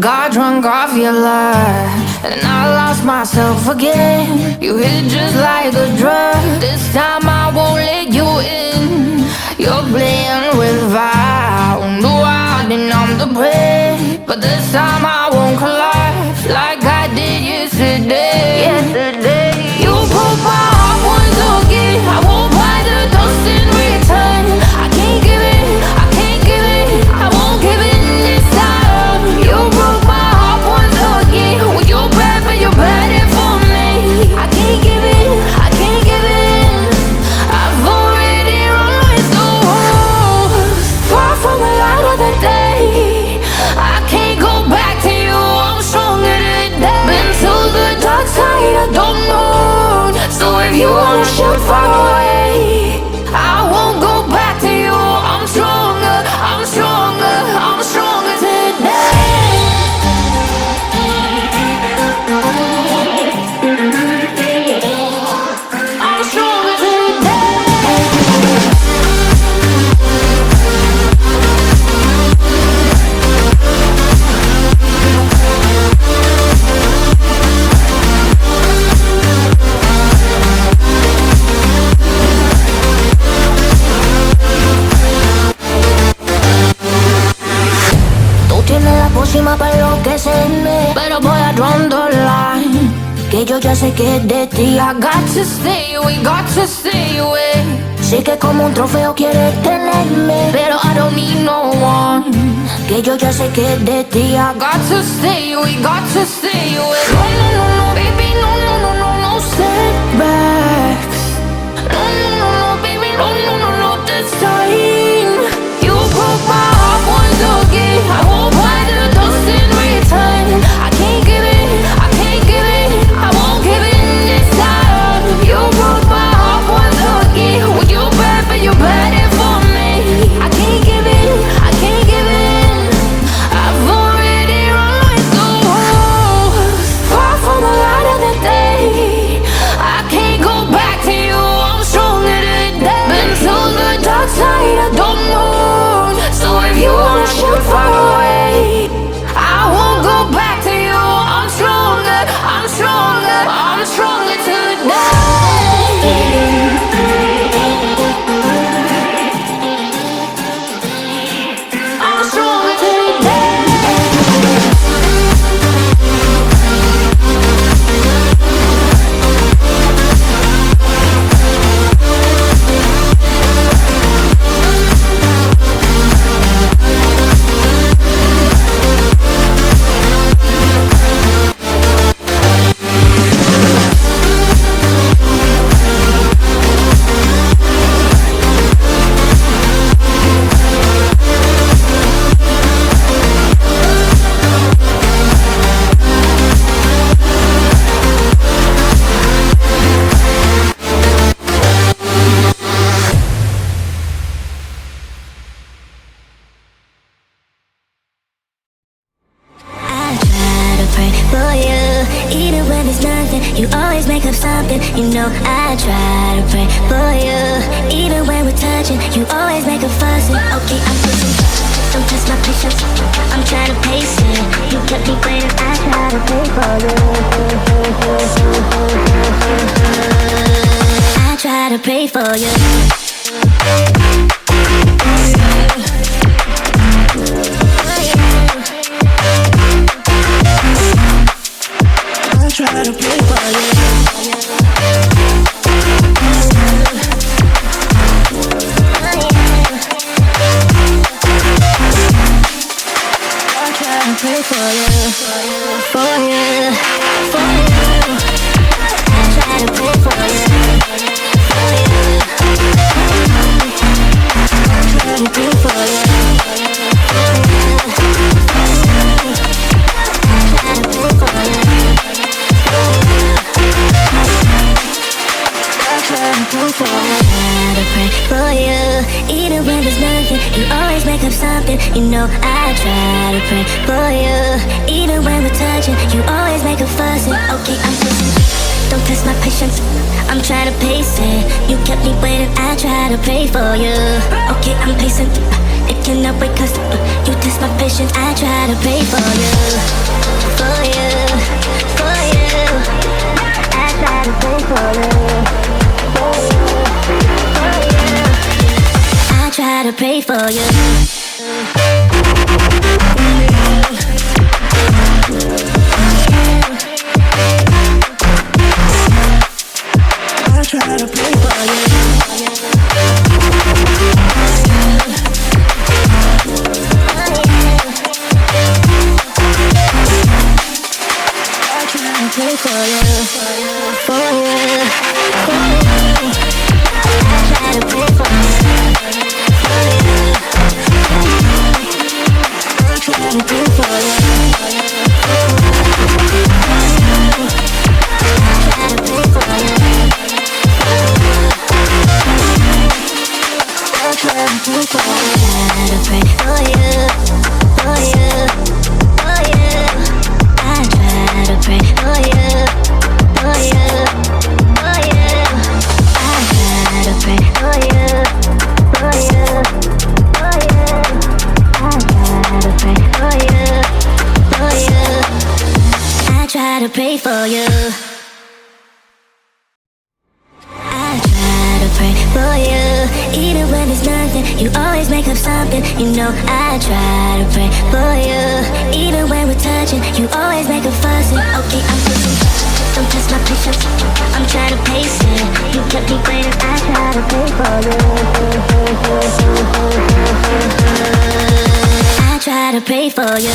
got drunk off your lies, and I lost myself again. You hit just like a drug. This time I won't let you in. You're playing with fire. No, I didn't numb the prey, but this time I won't collapse like I did yesterday. You broke my heart once again. I won't buy the dust in return. I can't give it, I can't give it, I won't give it this time. You broke my heart once again. Well, you're bad, but you're bad for me. I can't give it, I can't give it. I've already run with the wolves, far from the light of the day. I can't go back to you, I'm stronger today. Been to the dark side of the moon, so if you wanna shoot far away, I won't go back to you. I'm stronger, I'm stronger, I'm stronger today. I'm stronger today. Tú tienes la pócima para enloquecerme, pero voy a draw the line, que yo ya sé que es de ti. I got to stay away, got to stay away. Sé que como un trofeo quieres tenerme, pero I don't need no one, que yo ya sé que es de ti. I got to stay away, got to stay away. No, no, no, no, baby, no, no, no, no, no setbacks. No, no, no, no, baby, no, no, no, no, this time. You broke my heart once again. I won't buy the dust in return. I can't give it, I can't give it, I won't give it this time. You broke my heart once again. Well, you're bad, but you're bad for me. I can't give it, I can't give it. I've already run with the wolves, far from the light of the day. I can't go back to you, I'm stronger today. Been to the dark side of the moon, so if you wanna shoot far away, I won't go back to you. I'm stronger, I'm stronger, I'm stronger today. I'm stronger today. You always make up something, you know I try to pray for you. Even when we're touching, you always make a fuss. Okay, I'm pushing, don't test my patience. I'm trying to pace it. You kept me waiting, I try to pray for you. I try to pray for you. Try to play for you. I try to play for you, for you, for you. I try to play for you, for you. I try to play for you, for you. I try to play for you. I pray for you, even when there's nothing, you always make up something. You know I try to pray for you, even when we're touching, you always make a fuss. Okay, I'm pushing, don't test my patience. I'm trying to pace it. You kept me waiting, I try to pray for you. Okay, I'm pacing. It cannot wait 'cause you test my patience. I try to pray for you, for you, for you. I try to pray for you, for you, for you. I try to pray for you. I try to pray for you. Pray for you, for you, for you, for you. I try to pray for you, for you. I try to pray for you, for you, for you. I try to pray for you, I try to pray for you. I try to pray for you, for you, for you. I try to pray for you, for you, for you. I try to pray for you, for you, for you. I try to pray for you, for you. I try to pray for you. I try to pray for you, even when there's nothing. You always make up something. You know I try to pray for you, even when we're touching. You always make a fuss. Okay, I'm pushing. Don't test my patience. I'm trying to pace it. You kept me waiting. I try to pray for you. I try to pray for you.